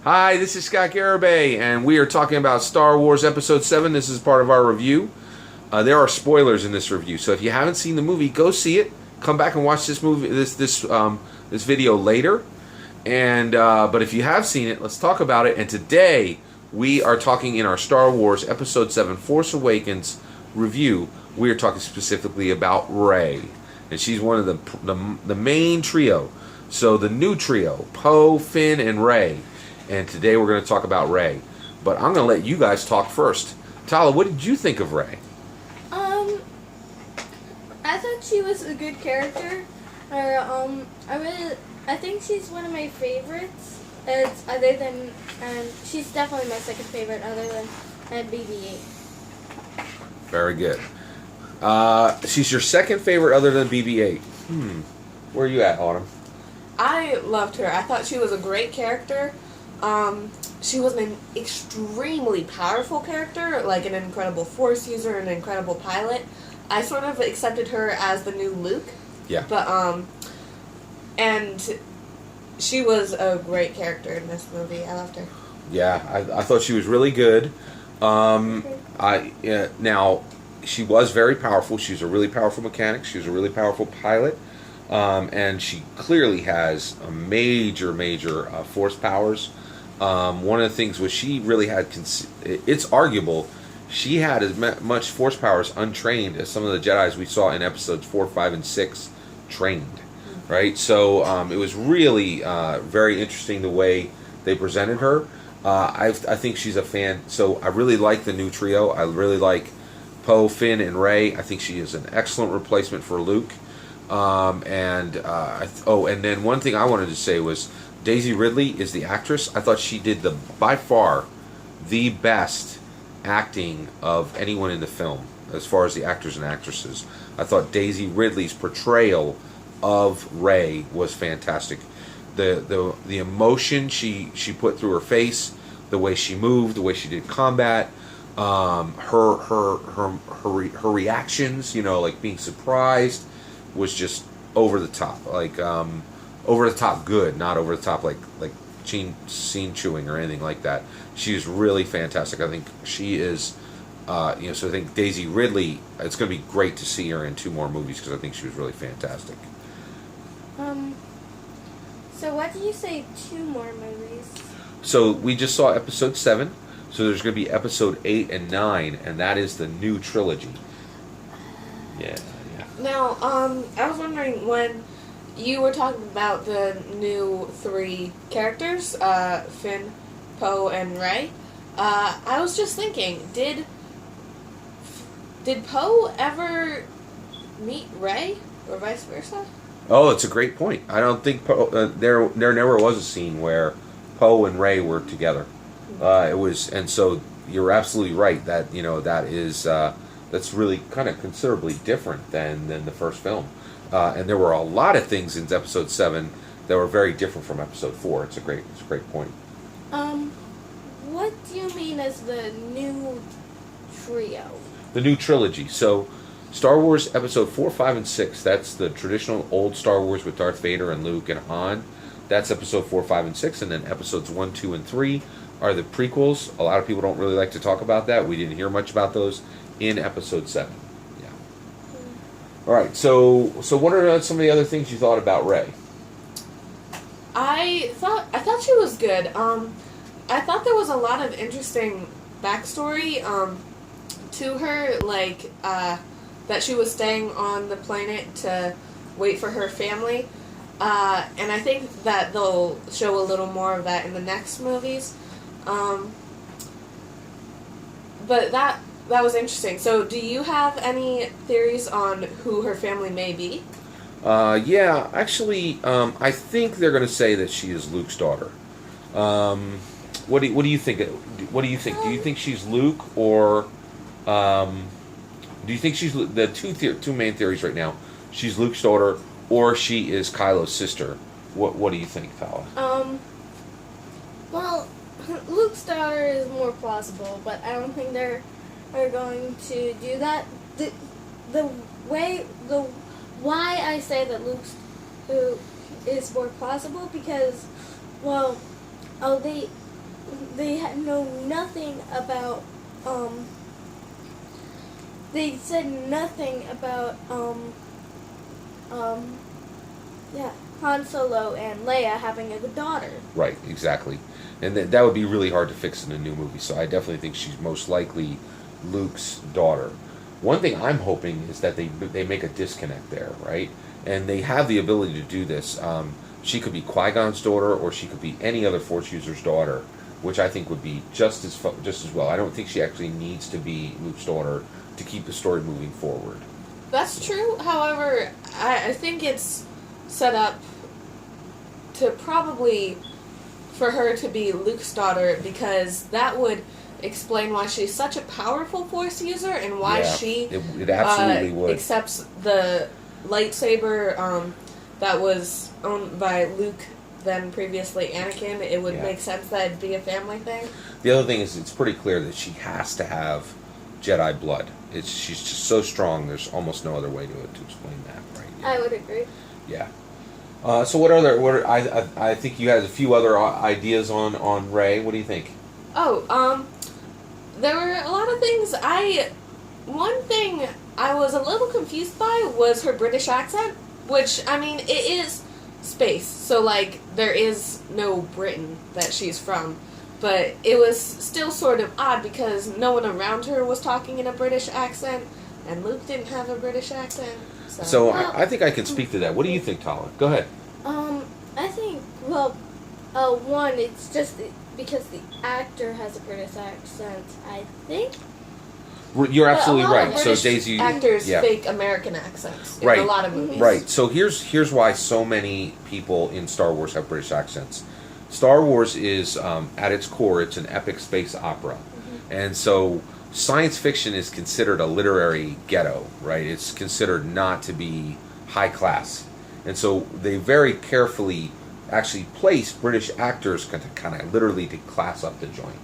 Hi, this is Scott Garibay, and we are talking about Star Wars Episode 7. This is part of our review. There are spoilers in this review, so if you haven't seen the movie, go see it. Come back and watch this movie, this video later. And but if you have seen it, let's talk about it. And today we are talking in our Star Wars Episode 7 Force Awakens review. We are talking specifically about Rey, and she's one of the main trio. So the new trio: Poe, Finn, and Rey. And today we're going to talk about Rey. But I'm going to let you guys talk first. Tala, what did you think of Rey? I thought she was a good character. I think she's one of my favorites. And she's definitely my second favorite, other than BB-8. Very good. She's your second favorite, other than BB-8. Where are you at, Autumn? I loved her. I thought she was a great character. She was an extremely powerful character, like an incredible Force user, an incredible pilot. I sort of accepted her as the new Luke. Yeah. But, and she was a great character in this movie. I loved her. Yeah, I thought she was really good. Now, she was very powerful. She was a really powerful mechanic. She was a really powerful pilot. And she clearly has a major Force powers. One of the things was she really had, it's arguable, she had as much Force powers untrained as some of the Jedis we saw in episodes 4, 5, and 6 trained, right? So it was really very interesting the way they presented her. I think she's a fan, so I really like the new trio. I really like Poe, Finn, and Rey. I think she is an excellent replacement for Luke. And then one thing I wanted to say was Daisy Ridley is the actress. I thought she did by far the best acting of anyone in the film as far as the actors and actresses. I thought Daisy Ridley's portrayal of Rey was fantastic. The emotion she put through her face, the way she moved, the way she did combat, her reactions, like being surprised, was just over the top, over the top good, not over the top like scene chewing or anything like that. She is really fantastic. I think she is, so I think Daisy Ridley, it's going to be great to see her in 2 more movies because I think she was really fantastic. So what did you say, 2 more movies? So we just saw episode 7, so there's going to be episode 8 and 9, and that is the new trilogy. Yeah. Now, I was wondering when you were talking about the new 3 characters, Finn, Poe, and Rey. I was just thinking, did Poe ever meet Rey, or vice versa? Oh, it's a great point. I don't think there never was a scene where Poe and Rey were together. It was, and so you're absolutely right that that is. That's really kind of considerably different than the first film. And there were a lot of things in episode 7 that were very different from episode 4. It's a great point. What do you mean as the new trio? The new trilogy. So Star Wars episode 4, 5, and 6, that's the traditional old Star Wars with Darth Vader and Luke and Han. That's episode 4, 5, and 6. And then episodes 1, 2, and 3 are the prequels. A lot of people don't really like to talk about that. We didn't hear much about those in episode 7. Yeah. All right. So what are some of the other things you thought about Rey? I thought she was good. I thought there was a lot of interesting backstory to her, like that she was staying on the planet to wait for her family, and I think that they'll show a little more of that in the next movies. But that was interesting. So, do you have any theories on who her family may be? Yeah, actually, I think they're going to say that she is Luke's daughter. What do you think? What do you think? Do you think she's Luke, or do you think she's the two main theories right now? She's Luke's daughter, or she is Kylo's sister. What do you think, Tala? Well, Luke's daughter is more plausible, but I don't think they're going to do that. The why I say that Luke's who is more plausible because, well, they know nothing about they said nothing about yeah, Han Solo and Leia having a daughter. Right, exactly. And that would be really hard to fix in a new movie. So I definitely think she's most likely Luke's daughter. One thing I'm hoping is that they make a disconnect there, right? And they have the ability to do this. She could be Qui-Gon's daughter, or she could be any other Force user's daughter, which I think would be just as well. I don't think she actually needs to be Luke's daughter to keep the story moving forward. That's true. However, I think it's set up to probably for her to be Luke's daughter, because that would explain why she's such a powerful Force user and why she it absolutely would accepts the lightsaber that was owned by Luke, then previously Anakin. It would make sense that it'd be a family thing. The other thing is, it's pretty clear that she has to have Jedi blood. She's just so strong. There's almost no other way to explain that, right? I would agree. Yeah. So I think you had a few other ideas on Rey. What do you think? Oh, there were a lot of things. One thing I was a little confused by was her British accent, which, I mean, it is space, so, like, there is no Britain that she's from, but it was still sort of odd because no one around her was talking in a British accent, and Luke didn't have a British accent. So I think I can speak to that. What do you think, Tala? Go ahead. I think, one, it's just because the actor has a British accent, I think. You're absolutely a lot right. Of So British Daisy, actors fake American accents in right, a lot of movies. Right. So here's why so many people in Star Wars have British accents. Star Wars is at its core, it's an epic space opera, and so science fiction is considered a literary ghetto, right? It's considered not to be high class, and so they very carefully actually place British actors kind of literally to class up the joint.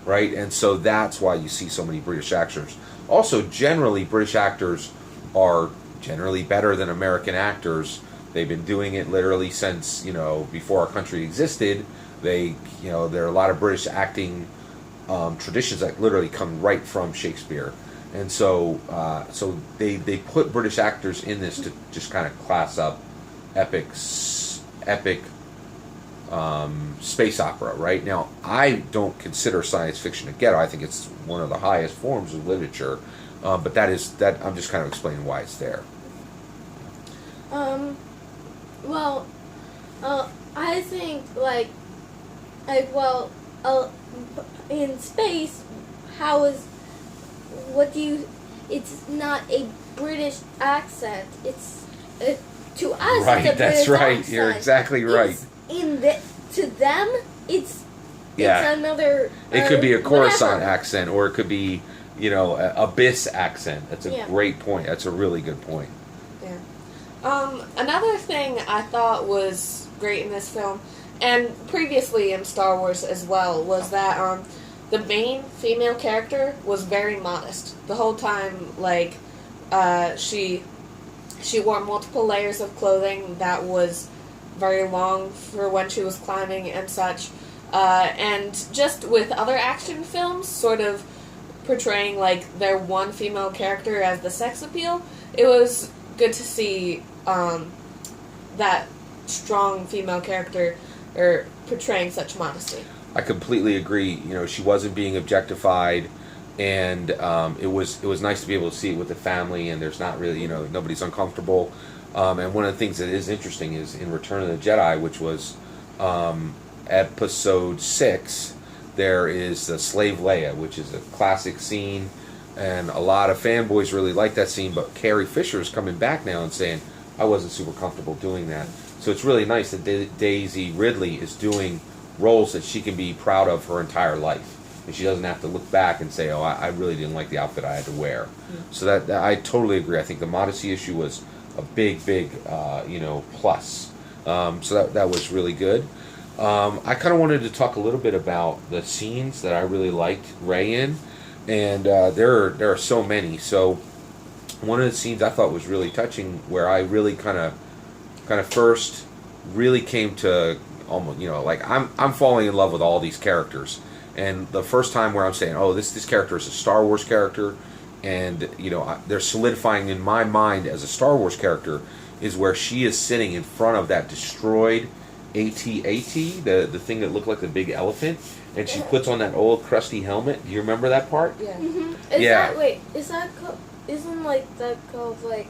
Right, and so that's why you see so many British actors. Also, generally, British actors are generally better than American actors. They've been doing it literally since, before our country existed. There are a lot of British acting traditions that literally come right from Shakespeare, and so they put British actors in this to just kind of class up epic space opera. Right now, I don't consider science fiction a ghetto. I think it's one of the highest forms of literature, but that I'm just kind of explaining why it's there. I think in space, it's not a British accent. To us, Right, it's a that's British right. accent. You're exactly right. To them, it's Yeah. another. It could be a Coruscant whatever. accent, or it could be, a Abyss accent. That's a great point. That's a really good point. Yeah. Another thing I thought was great in this film, and previously in Star Wars as well, was that the main female character was very modest the whole time. Like, she wore multiple layers of clothing that was very long for when she was climbing and such. And just with other action films sort of portraying like their one female character as the sex appeal, it was good to see that strong female character portraying such modesty. I completely agree. She wasn't being objectified, and it was nice to be able to see it with the family, and there's not really, nobody's uncomfortable. And one of the things that is interesting is in Return of the Jedi, which was episode 6, there is the Slave Leia, which is a classic scene, and a lot of fanboys really like that scene, but Carrie Fisher is coming back now and saying, I wasn't super comfortable doing that. So it's really nice that Daisy Ridley is doing roles that she can be proud of her entire life. And she doesn't have to look back and say, I really didn't like the outfit I had to wear. Mm-hmm. So that I totally agree. I think the modesty issue was a big plus. So that was really good. I kind of wanted to talk a little bit about the scenes that I really liked Rey in, and there are so many. So one of the scenes I thought was really touching, where I really kind of first really came to almost, like I'm falling in love with all these characters. And the first time where I'm saying, oh, this character is a Star Wars character, and they're solidifying in my mind as a Star Wars character, is where she is sitting in front of that destroyed AT-AT, the thing that looked like the big elephant, and she puts on that old crusty helmet. Do you remember that part? Yeah. Is Yeah. that wait? Is that isn't like that called like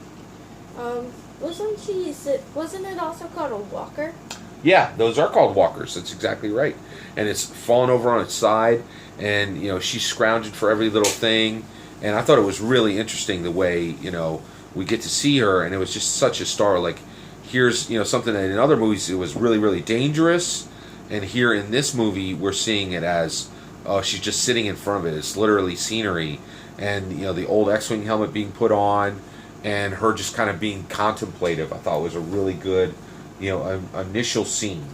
wasn't it also called a walker? Yeah, those are called walkers. That's exactly right. And it's fallen over on its side, and she's scrounging for every little thing. And I thought it was really interesting the way we get to see her, and it was just such a star. Like, here's something that in other movies it was really, really dangerous, and here in this movie we're seeing it as, oh, she's just sitting in front of it. It's literally scenery, and the old X-wing helmet being put on, and her just kind of being contemplative. I thought was a really good initial scene.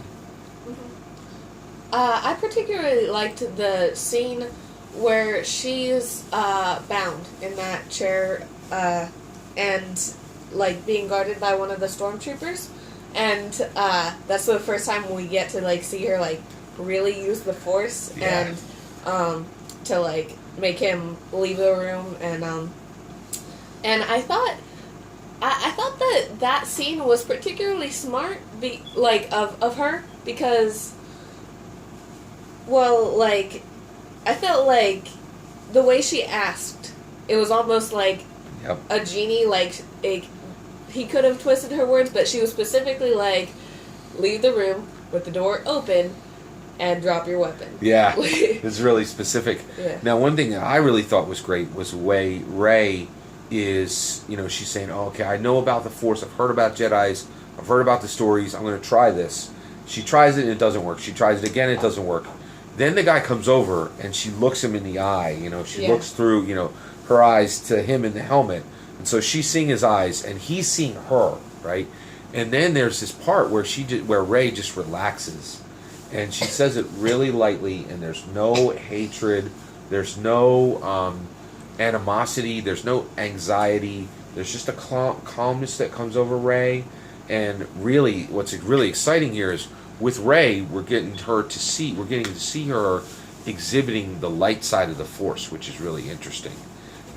I particularly liked the scene where she's bound in that chair and like being guarded by one of the stormtroopers, and that's the first time we get to like see her like really use the Force and to like make him leave the room, and I thought that scene was particularly smart, of her, because, well, like, I felt like the way she asked, it was almost like a genie, like, he could have twisted her words, but she was specifically like, leave the room with the door open and drop your weapon. Yeah, it's really specific. Yeah. Now, one thing that I really thought was great was the way Rey is, she's saying, oh, okay, I know about the Force, I've heard about Jedis, I've heard about the stories, I'm going to try this. She tries it and it doesn't work. She tries it again, it doesn't work. Then the guy comes over and she looks him in the eye, she looks through, her eyes to him in the helmet. And so she's seeing his eyes and he's seeing her, right? And then there's this part where where Rey just relaxes. And she says it really lightly, and there's no hatred, there's no animosity, there's no anxiety, there's just a calmness that comes over Rey. And really, what's really exciting here is with Rey, we're getting to see her exhibiting the light side of the Force, which is really interesting.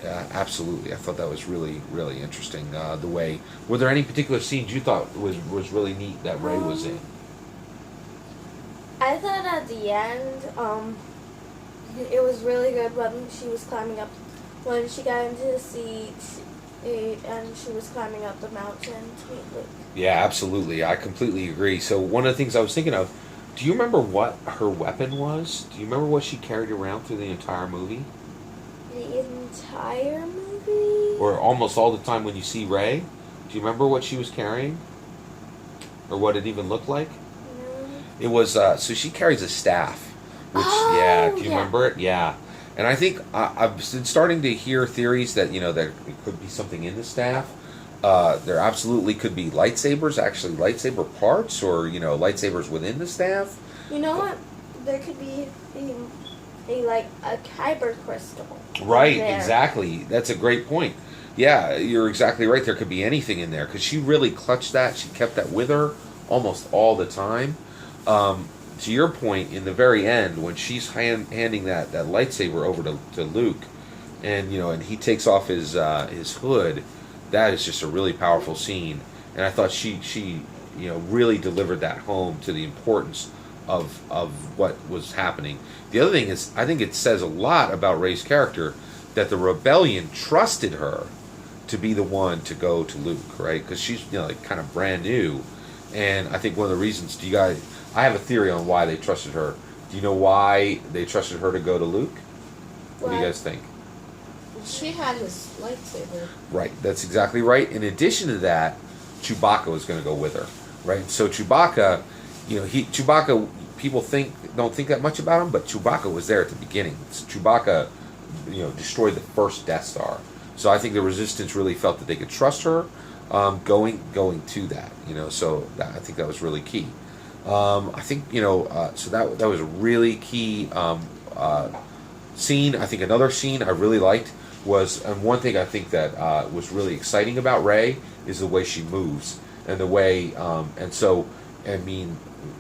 Absolutely, I thought that was really, really interesting. The way, were there any particular scenes you thought was really neat that Rey was in? I thought at the end, it was really good when she was climbing up, when she got into the seat, and she was climbing up the mountain to meet Luke. Yeah, absolutely. I completely agree. So one of the things I was thinking of, do you remember what her weapon was? Do you remember what she carried around through the entire movie? The entire movie? Or almost all the time when you see Rey? Do you remember what she was carrying? Or what it even looked like? No. It was, so she carries a staff. Which, do you remember it? Yeah. And I think I've been starting to hear theories that, that it could be something in the staff. There absolutely could be lightsabers, actually lightsaber parts, or, lightsabers within the staff. You know what? There could be a kyber crystal. Right, there. exactly. That's a great point. Yeah, you're exactly right. There could be anything in there, because she really clutched that. She kept that with her almost all the time. To your point, in the very end, when she's handing that lightsaber over to Luke, and and he takes off his hood, that is just a really powerful scene. And I thought she really delivered that home to the importance of what was happening. The other thing is, I think it says a lot about Rey's character that the rebellion trusted her to be the one to go to Luke, right? Because she's kind of brand new, and I think one of the reasons, I have a theory on why they trusted her. Do you know why they trusted her to go to Luke? What do you guys think? She had his lightsaber. Right, that's exactly right. In addition to that, Chewbacca was going to go with her, right? So Chewbacca, Chewbacca, people don't think that much about him, but Chewbacca was there at the beginning. Chewbacca, destroyed the first Death Star. So I think the Resistance really felt that they could trust her going to that. So I think that was really key. I think so that was a really key scene. I think another scene I really liked was, and one thing I think that was really exciting about Rey is the way she moves, and the way and so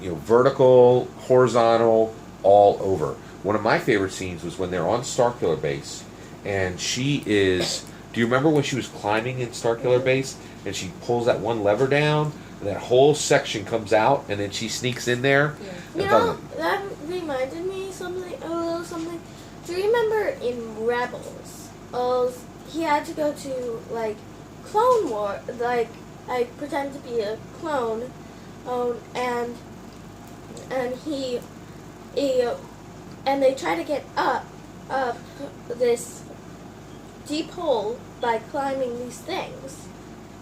vertical, horizontal, all over. One of my favorite scenes was when they're on Starkiller Base, and she is. Do you remember when she was climbing in Starkiller Base, and she pulls that one lever down, and that whole section comes out, and then she sneaks in there? Yeah. You know, that reminded me something, a little something. Do you remember in Rebels? He had to go to like Clone War, like I pretend to be a clone, and he and they try to get up this deep hole by climbing these things.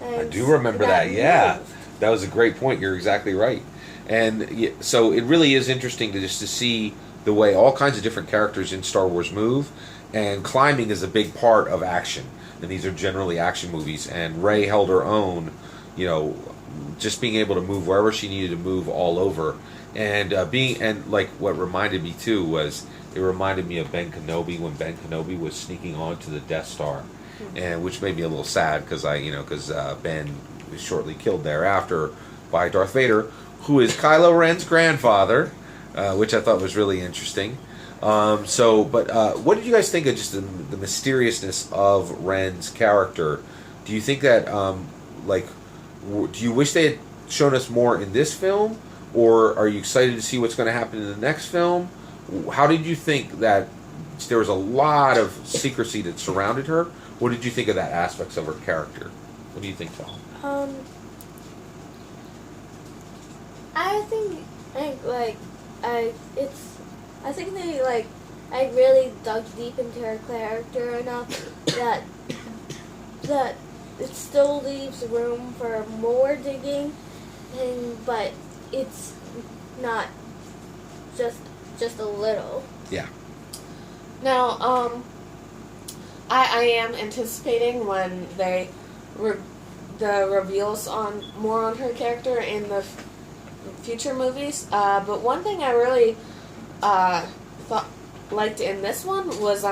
And I do remember that. Yeah, moved. that was a great point. You're exactly right. And so it really is interesting to see the way all kinds of different characters in Star Wars move, and climbing is a big part of action. And these are generally action movies. And Rey held her own, just being able to move wherever she needed to move all over, and like what reminded me too was it reminded me of Ben Kenobi when Ben Kenobi was sneaking onto the Death Star, and which made me a little sad because Ben was shortly killed thereafter by Darth Vader, who is Kylo Ren's grandfather, which I thought was really interesting. What did you guys think of just the mysteriousness of Ren's character? Do you think that, do you wish they had shown us more in this film, or are you excited to see what's going to happen in the next film? How did you think that there was a lot of secrecy that surrounded her? What did you think of that aspects of her character? What do you think, Tom? I think I really dug deep into her character enough that it still leaves room for more digging, but it's not just a little. Yeah. Now, I am anticipating when the reveals on more on her character in the future movies. But one thing I really liked in this one was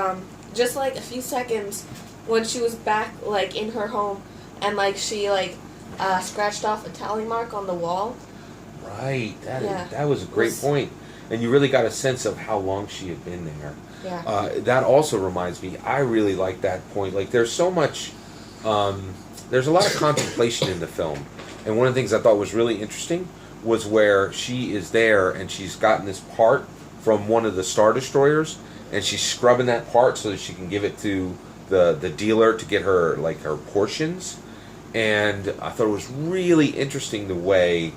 just like a few seconds when she was back in her home and she scratched off a tally mark on the wall. Right. That was a great point. And you really got a sense of how long she had been there. Yeah. That also reminds me, I really like that point. There's so much, there's a lot of contemplation in the film. And one of the things I thought was really interesting was where she is there and she's gotten this part from one of the Star Destroyers, and she's scrubbing that part so that she can give it to the dealer to get her her portions. And I thought it was really interesting the way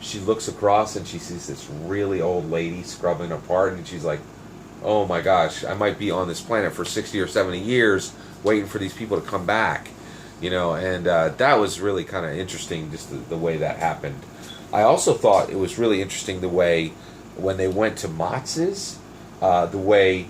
she looks across and she sees this really old lady scrubbing a part, and she's like, oh my gosh, I might be on this planet for 60 or 70 years waiting for these people to come back. And that was really kind of interesting, just the way that happened. I also thought it was really interesting the way when they went to Motz's, the way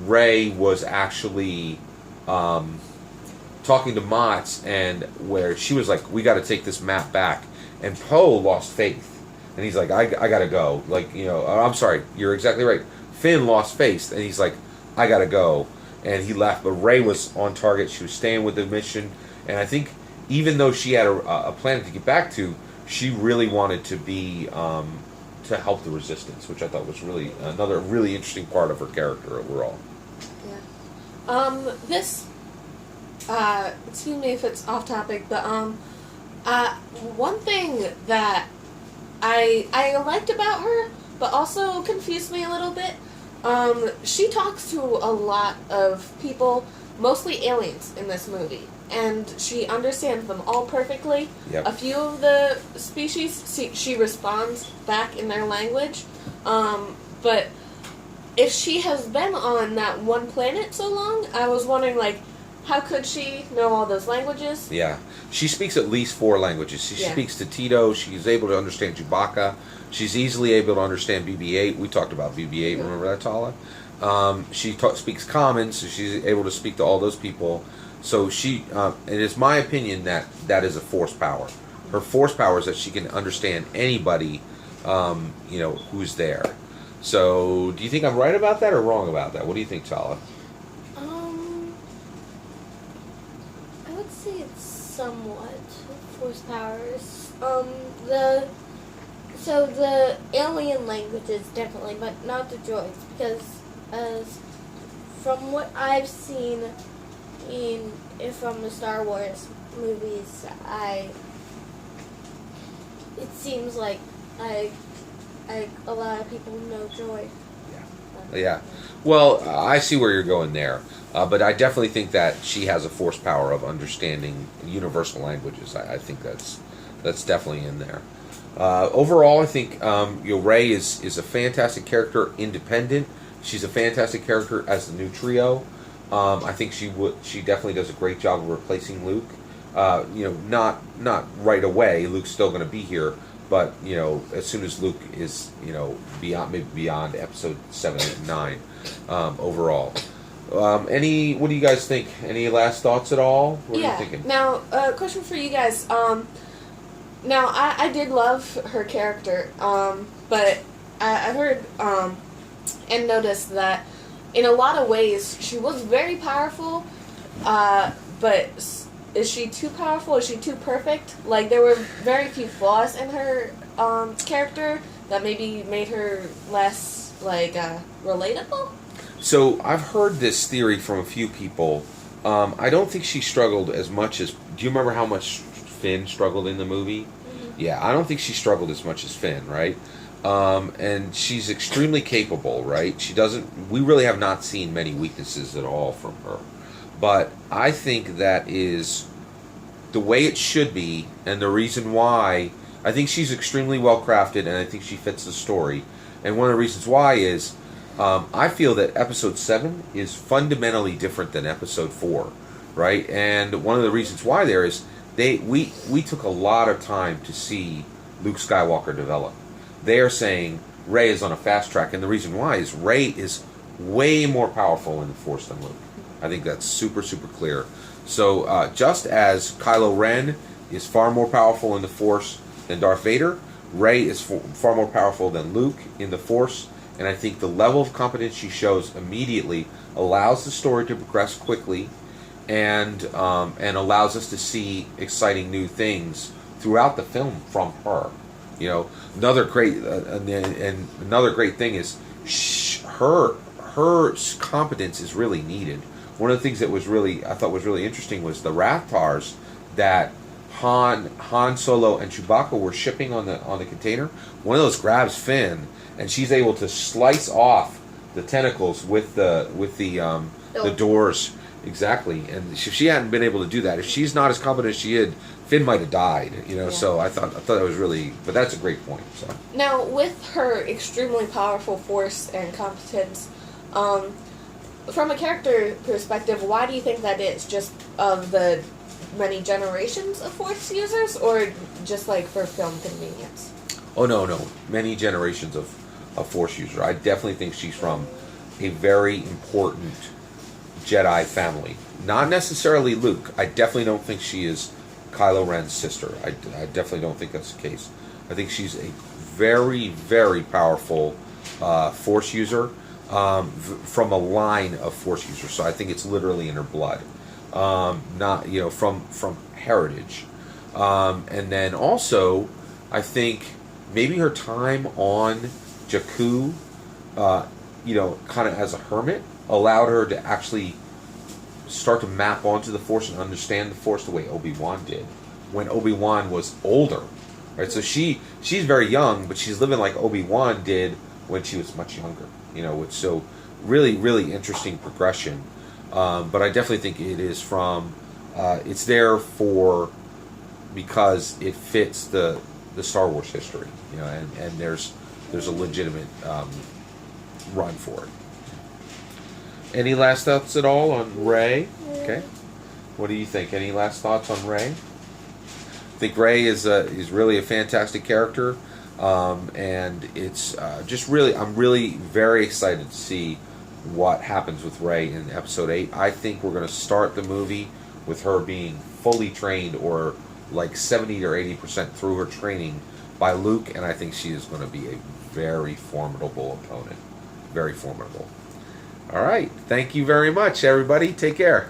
Rey was actually talking to Motz, and where she was like, we got to take this map back. And Poe lost faith. And he's like, I got to go. I'm sorry, you're exactly right. Finn lost faith, and he's like, I got to go. And he left, but Rey was on target. She was staying with the mission, and I think even though she had a planet to get back to, she really wanted to be to help the Resistance, which I thought was really another really interesting part of her character overall. Yeah. This. Excuse me if it's off topic, but one thing that I liked about her, but also confused me a little bit. She talks to a lot of people, mostly aliens, in this movie, and she understands them all perfectly. Yep. A few of the species, she responds back in their language, but if she has been on that one planet so long, I was wondering, how could she know all those languages? Yeah. She speaks at least 4 languages. She speaks to Tito. She's able to understand Chewbacca. She's easily able to understand BB-8. We talked about BB-8. Yeah. Remember that, Tala? She speaks Common, so she's able to speak to all those people. So it is my opinion that is a force power. Her force power is that she can understand anybody, who's there. So, do you think I'm right about that or wrong about that? What do you think, Tala? I would say it's somewhat force powers. the so the alien languages definitely, but not the droids, because as from what I've seen from the Star Wars movies, it seems like a lot of people know droid. Yeah. Well, I see where you're going there, but I definitely think that she has a force power of understanding universal languages. I think that's definitely in there. Overall, I think Rey is a fantastic character, independent. She's a fantastic character as the new trio. I think she definitely does a great job of replacing Luke. Not right away. Luke's still going to be here, but as soon as Luke is beyond episode 7, 8, and 9, overall. What do you guys think? Any last thoughts at all? What are you thinking? Now, question for you guys. Now, I did love her character, but I heard and noticed that in a lot of ways she was very powerful, but is she too powerful? Is she too perfect? Like, there were very few flaws in her character that maybe made her less, relatable? So, I've heard this theory from a few people. I don't think she struggled as much as... Do you remember how much Finn struggled in the movie? Mm-hmm. Yeah, I don't think she struggled as much as Finn, right? And she's extremely capable, right? We really have not seen many weaknesses at all from her. But I think that is the way it should be, and the reason why. I think she's extremely well crafted, and I think she fits the story. And one of the reasons why is I feel that episode 7 is fundamentally different than episode 4, right? And one of the reasons why there is we took a lot of time to see Luke Skywalker develop. They are saying Rey is on a fast track, and the reason why is Rey is way more powerful in the Force than Luke. I think that's super, super clear. So just as Kylo Ren is far more powerful in the Force than Darth Vader, Rey is far more powerful than Luke in the Force, and I think the level of competence she shows immediately allows the story to progress quickly, and allows us to see exciting new things throughout the film from her. Another great another great thing is her competence is really needed. One of the things that I thought was really interesting was the Rathtars that Han Solo and Chewbacca were shipping on the container. One of those grabs Finn, and she's able to slice off the tentacles with the doors. Exactly, and if she hadn't been able to do that, if she's not as competent as she is, Finn might have died. Yeah. So I thought that was really, but that's a great point. So now, with her extremely powerful force and competence, from a character perspective, why do you think that is? Just of the many generations of Force users, or just for film convenience? Oh no, many generations of Force user. I definitely think she's from a very important Jedi family. Not necessarily Luke. I definitely don't think she is Kylo Ren's sister. I definitely don't think that's the case. I think she's a very, very powerful Force user from a line of Force users. So I think it's literally in her blood, not from heritage. And then also, I think maybe her time on Jakku, kind of as a hermit, allowed her to actually start to map onto the Force and understand the Force the way Obi-Wan did when Obi-Wan was older, right? So she's very young, but she's living like Obi-Wan did when she was much younger, which so really, really interesting progression. But I definitely think it is from it's there because it fits the Star Wars history, and there's a legitimate run for it. Any last thoughts at all on Rey? Okay. What do you think? Any last thoughts on Rey? I think Rey is really a fantastic character, and it's just really, I'm really very excited to see what happens with Rey in Episode 8. I think we're going to start the movie with her being fully trained, or like 70 or 80% through her training by Luke, and I think she is going to be a very formidable opponent. Very formidable. All right. Thank you very much, everybody. Take care.